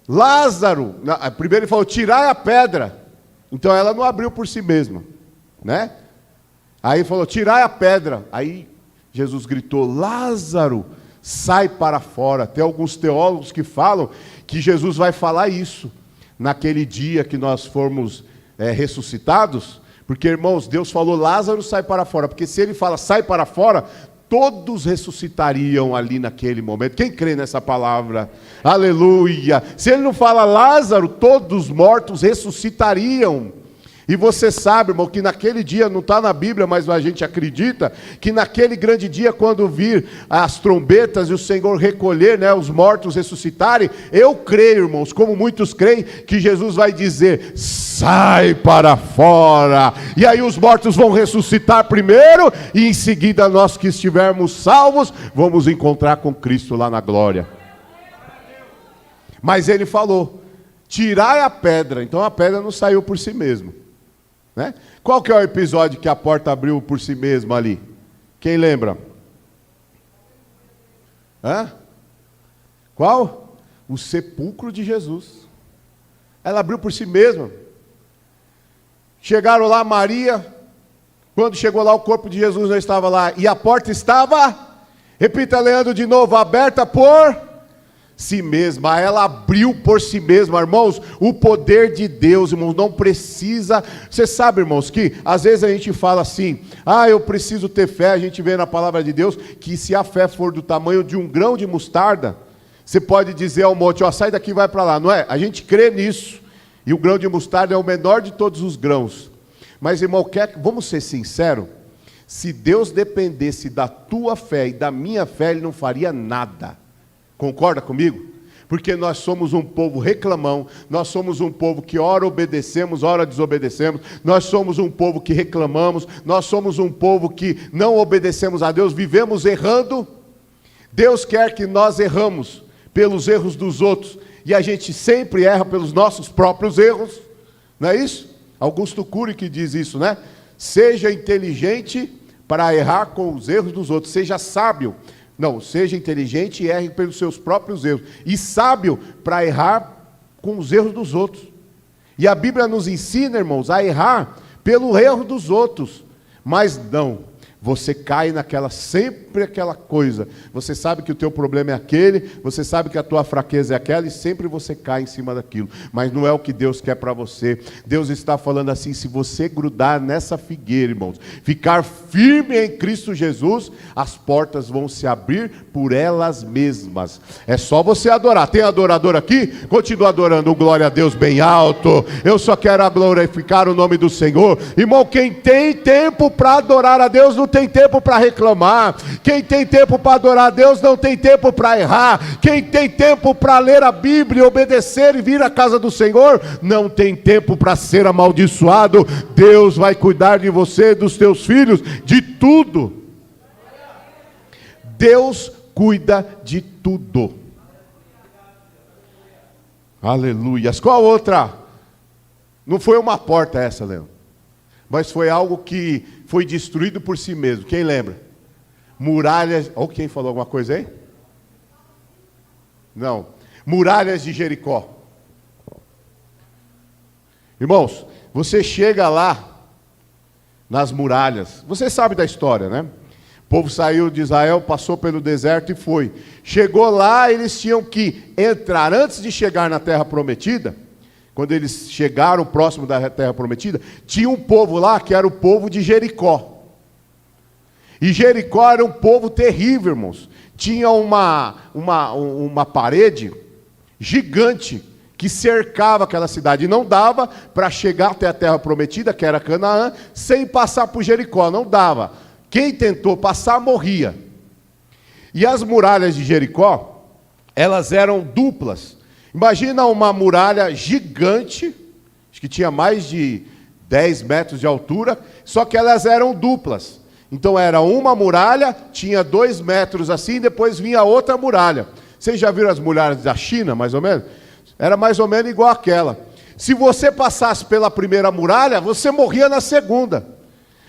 Lázaro, primeiro ele falou, tirai a pedra. Então ela não abriu por si mesma, né? Aí ele falou, tirai a pedra. Aí Jesus gritou, Lázaro, sai para fora. Tem alguns teólogos que falam que Jesus vai falar isso naquele dia que nós formos ressuscitados, porque, irmãos, Deus falou, Lázaro, sai para fora, porque se ele fala, sai para fora, todos ressuscitariam ali naquele momento. Quem crê nessa palavra? Aleluia! Se ele não fala Lázaro, todos os mortos ressuscitariam. E você sabe, irmão, que naquele dia, não está na Bíblia, mas a gente acredita, que naquele grande dia, quando vir as trombetas e o Senhor recolher, né, os mortos ressuscitarem, eu creio, irmãos, como muitos creem, que Jesus vai dizer, sai para fora. E aí os mortos vão ressuscitar primeiro, e em seguida nós que estivermos salvos, vamos encontrar com Cristo lá na glória. Mas ele falou, tirai a pedra. Então a pedra não saiu por si mesma. Né? Qual que é o episódio que a porta abriu por si mesma ali? Quem lembra? Hã? Qual? O sepulcro de Jesus. Ela abriu por si mesma. Chegaram lá, Maria, quando chegou lá o corpo de Jesus não estava lá, e a porta estava, repita, Leandro, de novo, aberta por si mesma. Ela abriu por si mesma, irmãos. O poder de Deus, irmãos, não precisa. Você sabe, irmãos, que às vezes a gente fala assim, eu preciso ter fé. A gente vê na palavra de Deus que se a fé for do tamanho de um grão de mostarda, você pode dizer ao monte, sai daqui, vai para lá, não é? A gente crê nisso, e o grão de mostarda é o menor de todos os grãos. Mas, irmão, vamos ser sinceros, se Deus dependesse da tua fé e da minha fé, Ele não faria nada. Concorda comigo? Porque nós somos um povo reclamão, nós somos um povo que ora obedecemos, ora desobedecemos, nós somos um povo que reclamamos, nós somos um povo que não obedecemos a Deus, vivemos errando. Deus quer que nós erramos pelos erros dos outros, e a gente sempre erra pelos nossos próprios erros, não é isso? Augusto Cury que diz isso, né? Seja inteligente para errar com os erros dos outros, seja sábio. Não, seja inteligente e erre pelos seus próprios erros. E sábio para errar com os erros dos outros. E a Bíblia nos ensina, irmãos, a errar pelo erro dos outros. Mas não, você cai sempre aquela coisa. Você sabe que o teu problema é aquele, você sabe que a tua fraqueza é aquela, e sempre você cai em cima daquilo. Mas não é o que Deus quer para você. Deus está falando assim, se você grudar nessa figueira, irmãos, ficar firme em Cristo Jesus, as portas vão se abrir por elas mesmas. É só você adorar. Tem adorador aqui? Continua adorando, glória a Deus bem alto. Eu só quero glorificar o nome do Senhor. Irmão, quem tem tempo para adorar a Deus, não tem tempo para reclamar. Quem tem tempo para adorar a Deus não tem tempo para errar. Quem tem tempo para ler a Bíblia, obedecer e vir à casa do Senhor, não tem tempo para ser amaldiçoado. Deus vai cuidar de você, dos teus filhos, de tudo. Deus cuida de tudo. Aleluias. Qual outra? Não foi uma porta essa, Leandro, mas foi algo que foi destruído por si mesmo. Quem lembra? Muralhas... Ou quem falou alguma coisa aí? Não. Muralhas de Jericó. Irmãos, você chega lá, nas muralhas. Você sabe da história, né? O povo saiu de Israel, passou pelo deserto e foi. Chegou lá, eles tinham que entrar. Antes de chegar na terra prometida, quando eles chegaram próximo da terra prometida, tinha um povo lá que era o povo de Jericó. E Jericó era um povo terrível, irmãos. Tinha uma parede gigante que cercava aquela cidade. E não dava para chegar até a terra prometida, que era Canaã, sem passar por Jericó. Não dava. Quem tentou passar, morria. E as muralhas de Jericó, elas eram duplas. Imagina uma muralha gigante, acho que tinha mais de 10 metros de altura, só que elas eram duplas. Então era uma muralha, tinha 2 metros assim, depois vinha outra muralha. Vocês já viram as muralhas da China, mais ou menos? Era mais ou menos igual àquela. Se você passasse pela primeira muralha, você morria na segunda.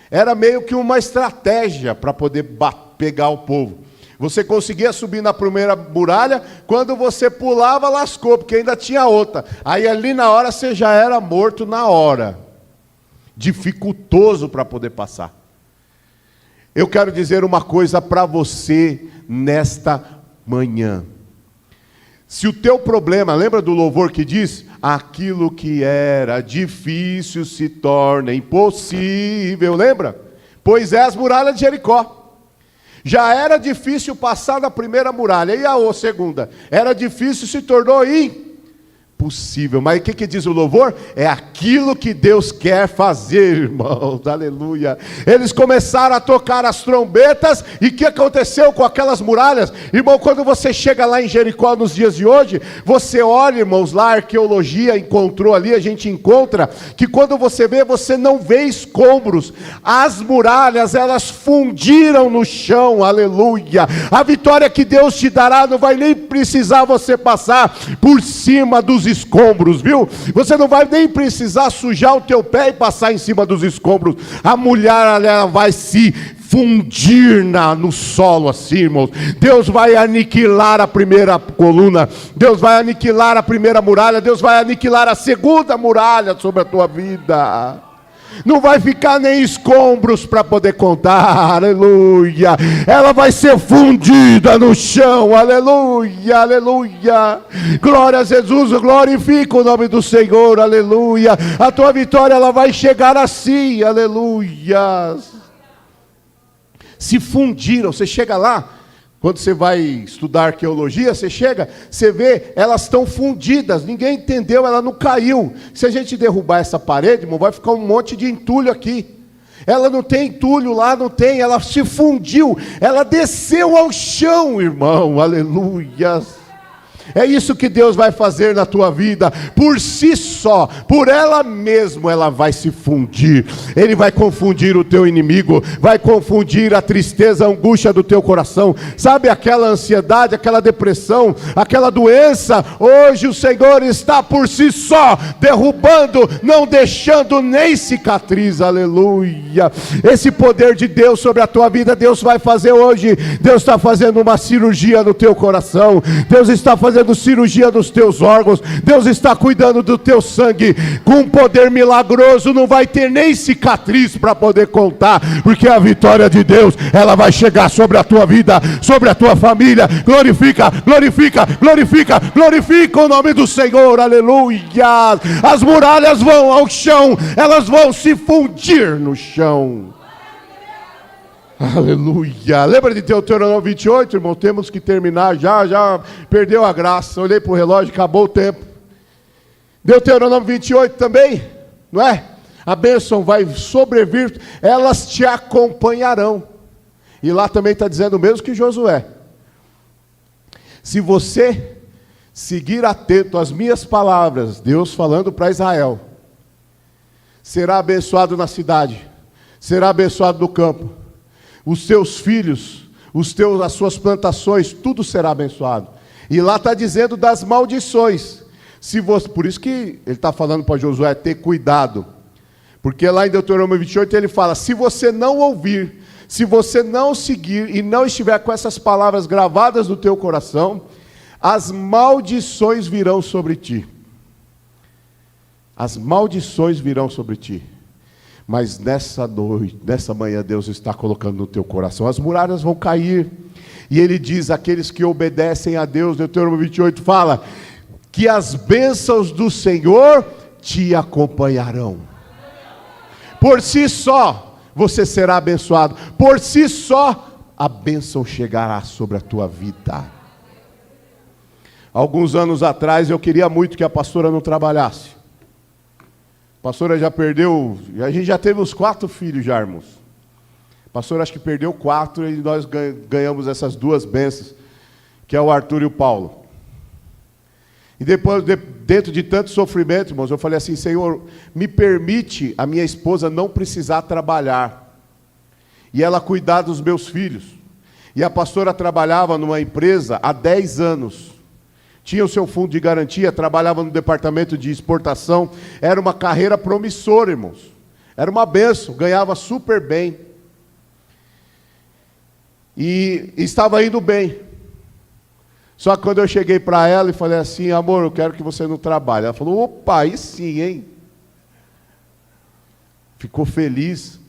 Era meio que uma estratégia para poder pegar o povo. Você conseguia subir na primeira muralha, quando você pulava, lascou, porque ainda tinha outra. Aí ali na hora você já era morto na hora. Dificultoso para poder passar. Eu quero dizer uma coisa para você nesta manhã. Se o teu problema, lembra do louvor que diz? Aquilo que era difícil se torna impossível, lembra? Pois é as muralhas de Jericó. Já era difícil passar da primeira muralha, e a segunda? Era difícil, se tornou impossível. Mas o que diz o louvor? É aquilo que Deus quer fazer, irmãos, aleluia. Eles começaram a tocar as trombetas, e o que aconteceu com aquelas muralhas? Irmão, quando você chega lá em Jericó nos dias de hoje, você olha, irmãos, lá a arqueologia encontrou ali, a gente encontra, que quando você vê, você não vê escombros, as muralhas, elas fundiram no chão, aleluia. A vitória que Deus te dará, não vai nem precisar você passar por cima dos escombros, viu? Você não vai nem precisar sujar o teu pé e passar em cima dos escombros. A mulher, ela vai se fundir no solo assim, irmãos. Deus vai aniquilar a primeira coluna, Deus vai aniquilar a primeira muralha, Deus vai aniquilar a segunda muralha sobre a tua vida. Não vai ficar nem escombros para poder contar, aleluia. Ela vai ser fundida no chão, aleluia, aleluia. Glória a Jesus, glorifica o nome do Senhor, aleluia. A tua vitória, ela vai chegar assim, aleluia. Se fundiram, você chega lá, quando você vai estudar arqueologia, você chega, você vê, elas estão fundidas, ninguém entendeu, ela não caiu. Se a gente derrubar essa parede, irmão, vai ficar um monte de entulho aqui. Ela não tem entulho lá, não tem, ela se fundiu, ela desceu ao chão, irmão, aleluia. É isso que Deus vai fazer na tua vida, por si só, por ela mesma, ela vai se fundir. Ele vai confundir o teu inimigo, vai confundir a tristeza, a angústia do teu coração. Sabe aquela ansiedade, aquela depressão, aquela doença? Hoje o Senhor está por si só, derrubando, não deixando nem cicatriz, aleluia. Esse poder de Deus sobre a tua vida, Deus vai fazer hoje. Deus está fazendo uma cirurgia no teu coração, Deus está fazendo cirurgia dos teus órgãos, Deus está cuidando do teu sangue, com um poder milagroso, não vai ter nem cicatriz para poder contar, porque a vitória de Deus, ela vai chegar sobre a tua vida, sobre a tua família. Glorifica, glorifica, glorifica, glorifica o nome do Senhor, aleluia. As muralhas vão ao chão, elas vão se fundir no chão. Aleluia. Lembra de Deuteronômio 28, irmão? Temos que terminar, já perdeu a graça. Olhei para o relógio, acabou o tempo. Deuteronômio 28 também, não é? A bênção vai sobrevir, elas te acompanharão. E lá também está dizendo o mesmo que Josué. Se você seguir atento às minhas palavras, Deus falando para Israel, será abençoado na cidade, será abençoado no campo. Os seus filhos, as suas plantações, tudo será abençoado. E lá está dizendo das maldições. Por isso que ele está falando para Josué ter cuidado. Porque lá em Deuteronômio 28 ele fala, se você não ouvir, se você não seguir e não estiver com essas palavras gravadas no teu coração, as maldições virão sobre ti. As maldições virão sobre ti. Mas nessa noite, nessa manhã, Deus está colocando no teu coração, as muralhas vão cair. E Ele diz, aqueles que obedecem a Deus, Deuteronômio 28 fala, que as bênçãos do Senhor te acompanharão. Por si só, você será abençoado. Por si só, a bênção chegará sobre a tua vida. Alguns anos atrás, eu queria muito que a pastora não trabalhasse. A pastora já perdeu, a gente já teve uns 4 filhos já, irmãos. A pastora acho que perdeu 4 e nós ganhamos essas 2 bênçãos, que é o Arthur e o Paulo. E depois, dentro de tanto sofrimento, irmãos, eu falei assim, Senhor, me permite a minha esposa não precisar trabalhar. E ela cuidar dos meus filhos. E a pastora trabalhava numa empresa há 10 anos. Tinha o seu fundo de garantia, trabalhava no departamento de exportação. Era uma carreira promissora, irmãos. Era uma bênção, ganhava super bem. E estava indo bem. Só que quando eu cheguei para ela e falei assim, amor, eu quero que você não trabalhe. Ela falou, opa, aí sim, hein? Ficou feliz.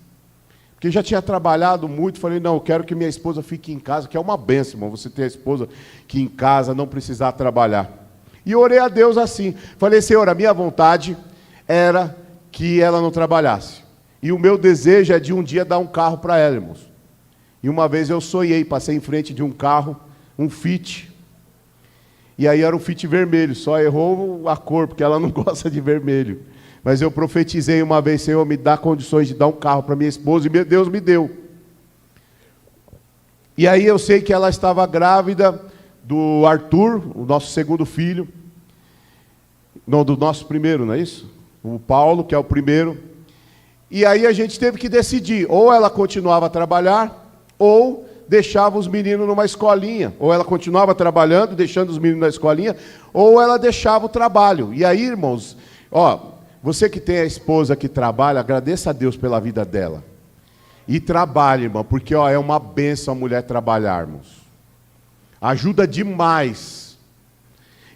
Porque já tinha trabalhado muito. Falei, não, eu quero que minha esposa fique em casa, que é uma bênção, irmão, você ter a esposa que em casa não precisar trabalhar. E orei a Deus assim. Falei, Senhor, a minha vontade era que ela não trabalhasse. E o meu desejo é de um dia dar um carro para ela, irmãos. E uma vez eu sonhei, passei em frente de um carro, um Fit. E aí era um Fit vermelho, só errou a cor, porque ela não gosta de vermelho. Mas eu profetizei uma vez, Senhor, me dá condições de dar um carro para minha esposa, e Deus me deu. E aí eu sei que ela estava grávida do Arthur, o nosso segundo filho. Não, do nosso primeiro, não é isso? O Paulo, que é o primeiro. E aí a gente teve que decidir, ou ela continuava a trabalhar, ou deixava os meninos numa escolinha. Ou ela continuava trabalhando, deixando os meninos na escolinha, ou ela deixava o trabalho. E aí, irmãos, você que tem a esposa que trabalha, agradeça a Deus pela vida dela. E trabalhe, irmão, porque é uma bênção a mulher trabalhar, irmãos. Ajuda demais.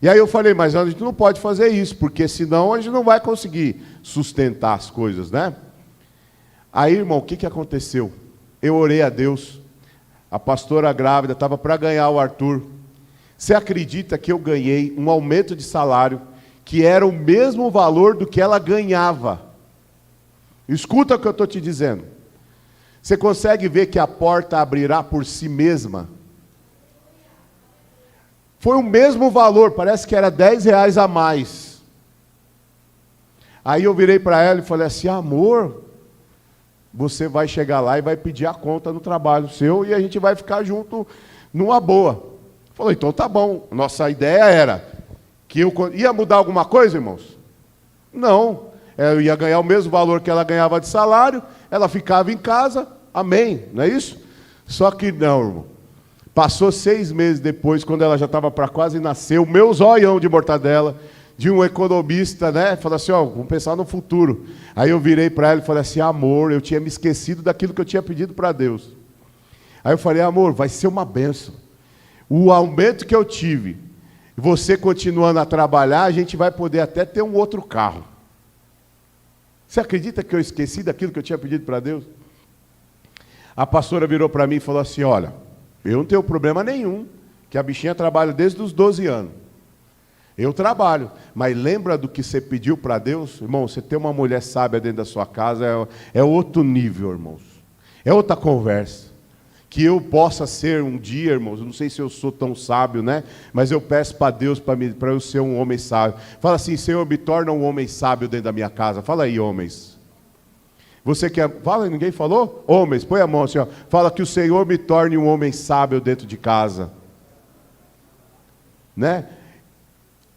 E aí eu falei, mas a gente não pode fazer isso, porque senão a gente não vai conseguir sustentar as coisas, né? Aí, irmão, o que aconteceu? Eu orei a Deus. A pastora grávida estava para ganhar o Arthur. Você acredita que eu ganhei um aumento de salário que era o mesmo valor do que ela ganhava? Escuta o que eu estou te dizendo. Você consegue ver que a porta abrirá por si mesma? Foi o mesmo valor, parece que era R$10 a mais. Aí eu virei para ela e falei assim, amor, você vai chegar lá e vai pedir a conta no trabalho seu e a gente vai ficar junto numa boa. Falou, então tá bom. Nossa ideia era que eu ia mudar alguma coisa, irmãos? Não. Eu ia ganhar o mesmo valor que ela ganhava de salário, ela ficava em casa, amém, não é isso? Só que não, irmão. Passou 6 meses depois, quando ela já estava para quase nascer, o meu zoião de mortadela, de um economista, né? Falou assim, vamos pensar no futuro. Aí eu virei para ela e falei assim, amor, eu tinha me esquecido daquilo que eu tinha pedido para Deus. Aí eu falei, amor, vai ser uma bênção. O aumento que eu tive, você continuando a trabalhar, a gente vai poder até ter um outro carro. Você acredita que eu esqueci daquilo que eu tinha pedido para Deus? A pastora virou para mim e falou assim, olha, eu não tenho problema nenhum, que a bichinha trabalha desde os 12 anos. Eu trabalho, mas lembra do que você pediu para Deus? Irmão, você ter uma mulher sábia dentro da sua casa é outro nível, irmãos. É outra conversa. Que eu possa ser um dia, irmãos, eu não sei se eu sou tão sábio, né? Mas eu peço para Deus para eu ser um homem sábio. Fala assim, Senhor, me torna um homem sábio dentro da minha casa. Fala aí, homens. Você quer... Fala, ninguém falou? Homens, põe a mão assim, ó. Fala que o Senhor me torne um homem sábio dentro de casa. Né?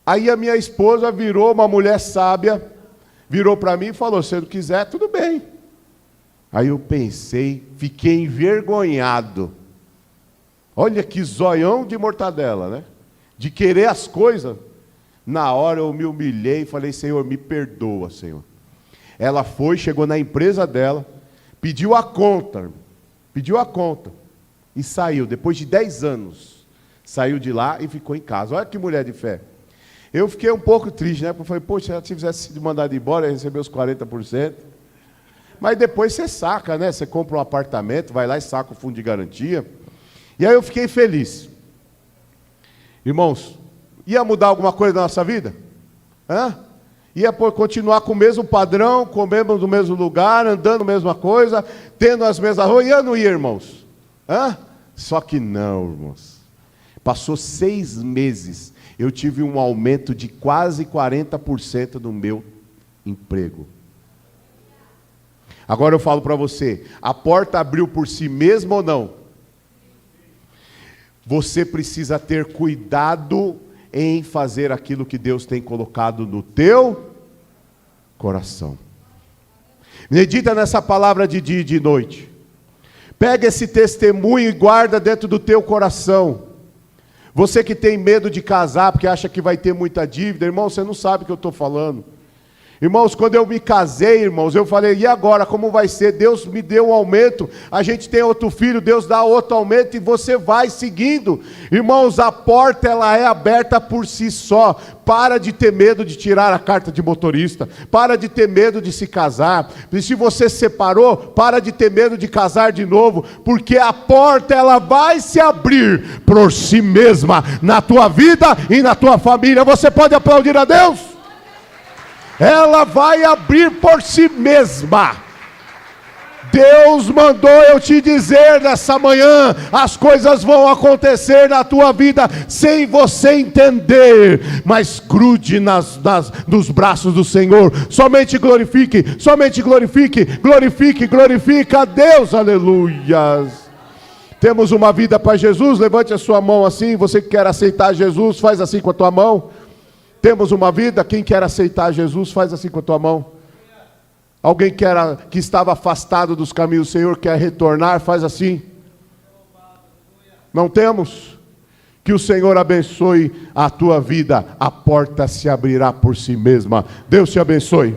Aí a minha esposa virou uma mulher sábia, virou para mim e falou, se eu não quiser, tudo bem. Aí eu pensei, fiquei envergonhado. Olha que zoião de mortadela, né? De querer as coisas. Na hora eu me humilhei e falei, Senhor, me perdoa, Senhor. Ela foi, chegou na empresa dela, pediu a conta, Pediu a conta e saiu, depois de 10 anos. Saiu de lá e ficou em casa. Olha que mulher de fé. Eu fiquei um pouco triste, né? Porque eu falei, poxa, se ela tivesse sido mandada embora, ia receber os 40%. Mas depois você saca, né? Você compra um apartamento, vai lá e saca o fundo de garantia. E aí eu fiquei feliz. Irmãos, ia mudar alguma coisa na nossa vida? Ia continuar com o mesmo padrão, comendo no mesmo lugar, andando a mesma coisa, tendo as mesmas roupas? Ia ou não ia, irmãos? Só que não, irmãos. Passou 6 meses, eu tive um aumento de quase 40% no meu emprego. Agora eu falo para você, a porta abriu por si mesma ou não? Você precisa ter cuidado em fazer aquilo que Deus tem colocado no teu coração. Medita nessa palavra de dia e de noite. Pega esse testemunho e guarda dentro do teu coração. Você que tem medo de casar porque acha que vai ter muita dívida, irmão, você não sabe o que eu estou falando. Irmãos, quando eu me casei, irmãos, eu falei, e agora, como vai ser? Deus me deu um aumento, a gente tem outro filho, Deus dá outro aumento, e você vai seguindo. Irmãos, a porta, ela é aberta por si só. Para de ter medo de tirar a carta de motorista, para de ter medo de se casar. E se você se separou, para de ter medo de casar de novo, porque a porta, ela vai se abrir por si mesma, na tua vida e na tua família. Você pode aplaudir a Deus? Ela vai abrir por si mesma. Deus mandou eu te dizer nessa manhã, as coisas vão acontecer na tua vida sem você entender, mas grude nos braços do Senhor, somente glorifique, glorifica a Deus, aleluias. Temos uma vida para Jesus, levante a sua mão assim, você que quer aceitar Jesus, faz assim com a tua mão. Temos uma vida, quem quer aceitar Jesus, faz assim com a tua mão. Alguém que estava afastado dos caminhos do Senhor, quer retornar, faz assim. Não temos? Que o Senhor abençoe a tua vida, a porta se abrirá por si mesma. Deus te abençoe.